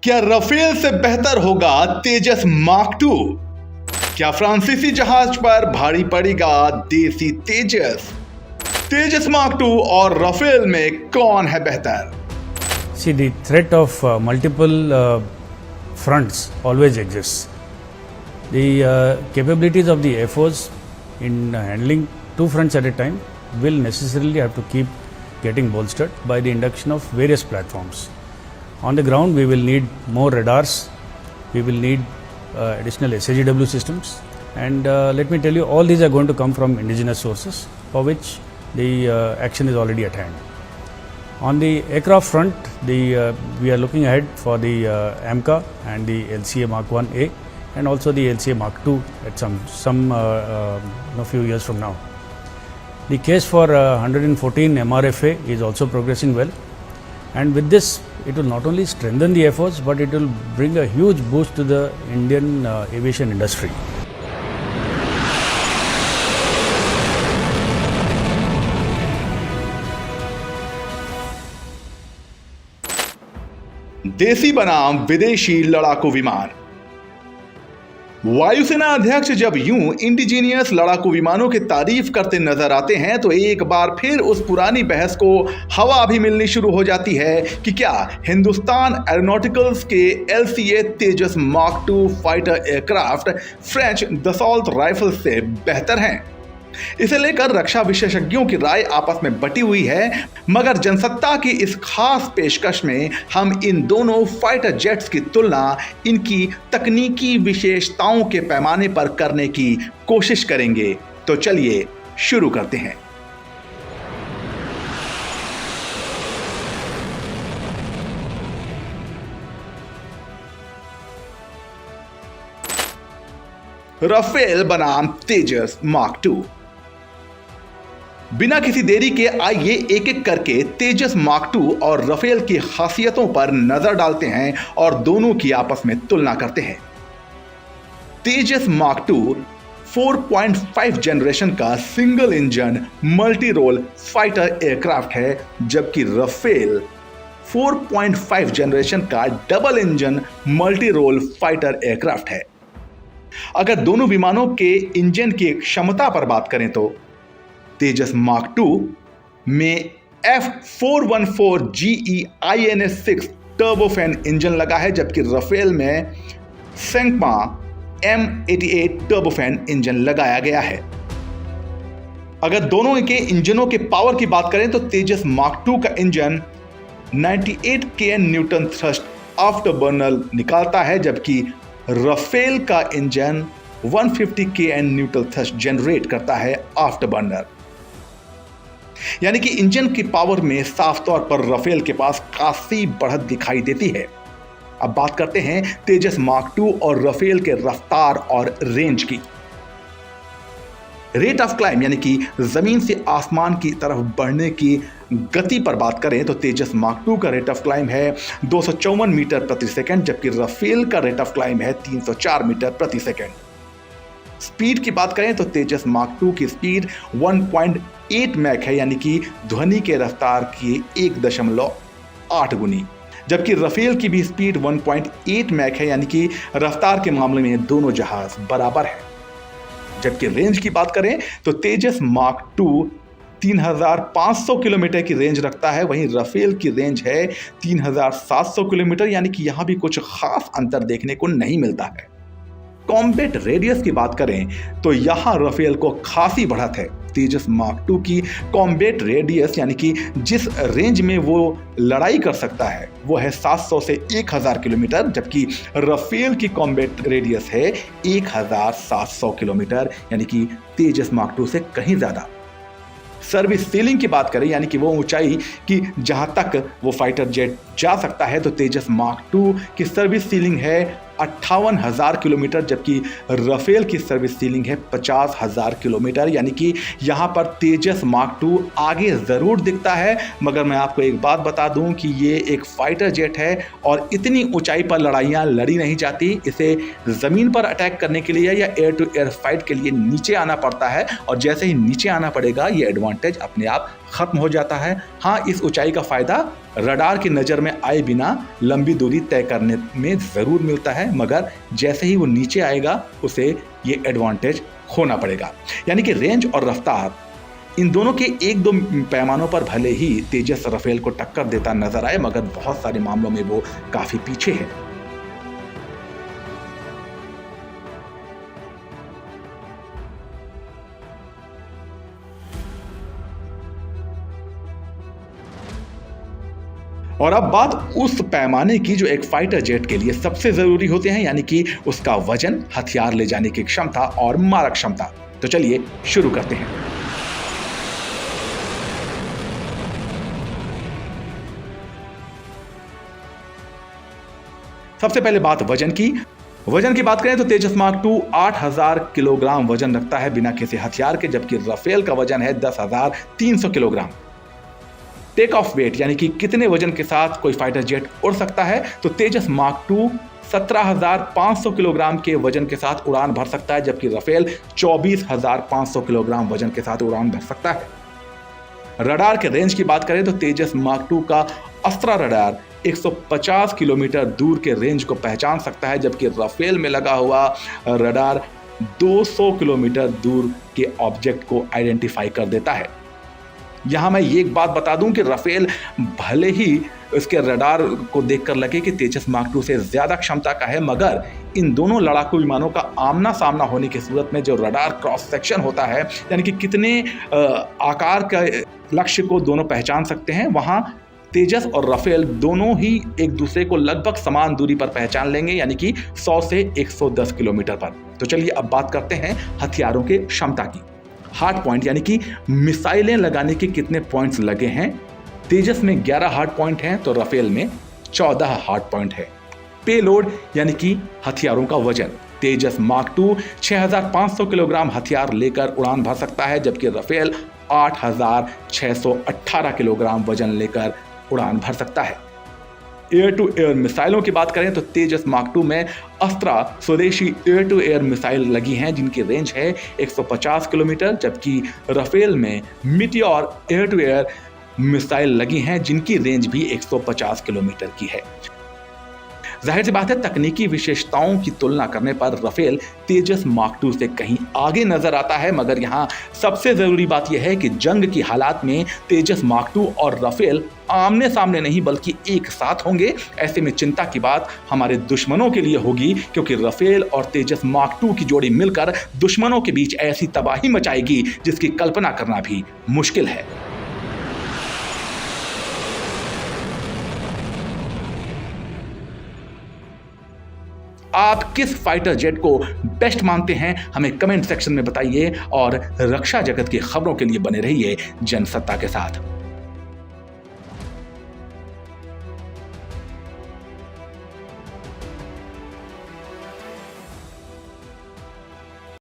क्या राफेल से बेहतर होगा तेजस मार्क टू? क्या फ्रांसीसी जहाज पर भारी पड़ेगा देसी तेजस? तेजस मार्क टू और राफेल में कौन है बेहतर? See, the threat of multiple fronts always exists. The capabilities of the Air Force in handling two fronts at a time will necessarily have to keep getting bolstered by the induction of various platforms. On the ground, we will need more radars, we will need additional SAGW systems, and let me tell you, all these are going to come from indigenous sources, for which the action is already at hand. On the aircraft front, we are looking ahead for the AMCA and the LCA Mark 1A, and also the LCA Mark 2 at some few years from now. The case for 114 MRFA is also progressing well, and with this, it will not only strengthen the Air Force, but it will bring a huge boost to the Indian aviation industry. देसी बनाम विदेशी लड़ाकू विमान। वायुसेना अध्यक्ष जब यूं indigenous लड़ाकू विमानों की तारीफ करते नजर आते हैं तो एक बार फिर उस पुरानी बहस को हवा भी मिलनी शुरू हो जाती है कि क्या हिंदुस्तान एरोनॉटिकल्स के LCA Tejas mark two fighter aircraft French Dassault Rafale से बेहतर हैं। इसे लेकर रक्षा विशेषज्ञों की राय आपस में बटी हुई है, मगर जनसत्ता की इस खास पेशकश में हम इन दोनों फाइटर जेट्स की तुलना इनकी तकनीकी विशेषताओं के पैमाने पर करने की कोशिश करेंगे। तो चलिए शुरू करते हैं। राफेल बनाम तेजस मार्क टू। बिना किसी देरी के आइए एक एक करके तेजस मार्क टू और राफेल की खासियतों पर नजर डालते हैं और दोनों की आपस में तुलना करते हैं। तेजस मार्क टू 4.5 जनरेशन का single engine multi role fighter aircraft है, जबकि राफेल 4.5 जनरेशन का double engine multi role fighter aircraft है। अगर दोनों विमानों के इंजन की क्षमता पर बात करें तो तेजस मार्क टू में F414GE INS6 टर्बोफैन इंजन लगा है, जबकि राफेल में सेंकमा M88 टर्बोफैन इंजन लगाया गया है। अगर दोनों के इंजनों के पावर की बात करें तो तेजस मार्क टू का engine 98 kN Newton thrust after burner निकालता है, जबकि राफेल का engine 150 kN Newton thrust generate करता है आफ्टर बर्नर। यानी कि इंजन की पावर में साफ तौर पर राफेल के पास काफी बढ़त दिखाई देती है। अब बात करते हैं तेजस मार्क टू और राफेल के रफ्तार और रेंज की। रेट ऑफ क्लाइम यानी कि जमीन से आसमान की तरफ बढ़ने की गति पर बात करें तो तेजस मार्क टू का रेट ऑफ क्लाइम है 254 मीटर प्रति सेकंड, जबकि राफेल का रेट ऑफ क्लाइम है 304 मीटर प्रति सेकंड। स्पीड की बात करें तो तेजस मार्क टू की स्पीड 1.8 मैक है, यानी कि ध्वनि के रफ्तार की 1.8 गुनी, जबकि राफेल की भी स्पीड 1.8 मैक है, यानी कि रफ्तार के मामले में दोनों जहाज बराबर है। जबकि रेंज की बात करें तो तेजस मार्क टू 3500 किलोमीटर की रेंज रखता है, वहीं राफेल की रेंज है 3700 किलोमीटर, यानी कि यहां भी कुछ खास अंतर देखने को नहीं मिलता है। कॉम्बैट रेडियस की बात करें तो यहां राफेल को खासी बढ़त है। तेजस मार्क टू की कॉम्बैट रेडियस यानी कि जिस रेंज में वो लड़ाई कर सकता है वो है 700 से 1000 किलोमीटर, जबकि राफेल की कॉम्बैट रेडियस है 1700 किलोमीटर, यानी कि तेजस मार्क टू से कहीं ज्यादा। सर्विस सीलिंग की बात करें यानी कि वो ऊंचाई कि जहां तक वो फाइटर जेट जा सकता है तो तेजस मार्क टू की सर्विस सीलिंग है 58,000 किलोमीटर, जबकि राफेल की सर्विस सीलिंग है 50,000 किलोमीटर, यानी कि यहाँ पर तेजस मार्क टू आगे ज़रूर दिखता है। मगर मैं आपको एक बात बता दूं कि ये एक फाइटर जेट है और इतनी ऊंचाई पर लड़ाइयाँ लड़ी नहीं जाती। इसे ज़मीन पर अटैक करने के लिए या एयर टू एयर फाइट के लिए नीचे आना पड़ता है, और जैसे ही नीचे आना पड़ेगा ये एडवांटेज अपने आप ख़त्म हो जाता है। हाँ, इस ऊंचाई का फ़ायदा रडार की नज़र में आए बिना लंबी दूरी तय करने में ज़रूर मिलता है, मगर जैसे ही वो नीचे आएगा उसे ये एडवांटेज खोना पड़ेगा। यानी कि रेंज और रफ्तार इन दोनों के एक दो पैमानों पर भले ही तेजस राफेल को टक्कर देता नजर आए, मगर बहुत सारे मामलों में वो काफ़ी पीछे है। और अब बात उस पैमाने की जो एक फाइटर जेट के लिए सबसे जरूरी होते हैं, यानी कि उसका वजन, हथियार ले जाने की क्षमता और मारक क्षमता। तो चलिए शुरू करते हैं। सबसे पहले बात वजन की बात करें तो तेजस मार्क 2 8000 किलोग्राम वजन रखता है बिना किसी हथियार के, जबकि राफेल का वजन है 10,300 किलोग्राम। टेक ऑफ वेट यानी कि कितने वजन के साथ कोई फाइटर जेट उड़ सकता है, तो तेजस मार्क 2 17,500 किलोग्राम के वजन के साथ उड़ान भर सकता है, जबकि राफेल 24,500 किलोग्राम वजन के साथ उड़ान भर सकता है। रडार के रेंज की बात करें तो तेजस मार्क 2 का अस्त्रा रडार 150 किलोमीटर दूर के रेंज को पहचान सकता है, जबकि राफेल में लगा हुआ रडार 200 किलोमीटर दूर के ऑब्जेक्ट को आइडेंटिफाई कर देता है। यहाँ मैं ये एक बात बता दूं कि राफेल भले ही इसके रडार को देखकर लगे कि तेजस मार्क 2 से ज़्यादा क्षमता का है, मगर इन दोनों लड़ाकू विमानों का आमना सामना होने की सूरत में जो रडार क्रॉस सेक्शन होता है, यानी कि कितने आकार का लक्ष्य को दोनों पहचान सकते हैं, वहाँ तेजस और राफेल दोनों ही एक दूसरे को लगभग समान दूरी पर पहचान लेंगे, यानी कि 100 से 110 किलोमीटर पर। तो चलिए अब बात करते हैं हथियारों के क्षमता की। हार्ड पॉइंट यानी कि मिसाइलें लगाने के कितने पॉइंट्स लगे हैं। तेजस में 11 हार्ड पॉइंट हैं तो राफेल में 14 हार्ड पॉइंट है। पेलोड यानी कि हथियारों का वजन, तेजस मार्क 2 6500 किलोग्राम हथियार लेकर उड़ान भर सकता है, जबकि राफेल 8618 किलोग्राम वजन लेकर उड़ान भर सकता है। एयर टू एयर मिसाइलों की बात करें तो तेजस मार्क 2 में अस्त्रा स्वदेशी एयर टू एयर मिसाइल लगी हैं, जिनकी रेंज है 150 किलोमीटर, जबकि राफेल में Meteor air to air missile लगी हैं, जिनकी रेंज भी 150 किलोमीटर की है। जाहिर सी बात है, तकनीकी विशेषताओं की तुलना करने पर राफेल तेजस मार्क 2 से कहीं आगे नजर आता है, मगर यहाँ सबसे जरूरी बात यह है कि जंग की हालात में तेजस मार्क 2 और राफेल आमने सामने नहीं बल्कि एक साथ होंगे। ऐसे में चिंता की बात हमारे दुश्मनों के लिए होगी, क्योंकि राफेल और तेजस मार्क 2 की जोड़ी मिलकर दुश्मनों के बीच ऐसी तबाही मचाएगी जिसकी कल्पना करना भी मुश्किल है। आप किस फाइटर जेट को बेस्ट मानते हैं, हमें कमेंट सेक्शन में बताइए और रक्षा जगत की खबरों के लिए बने रहिए जनसत्ता के साथ।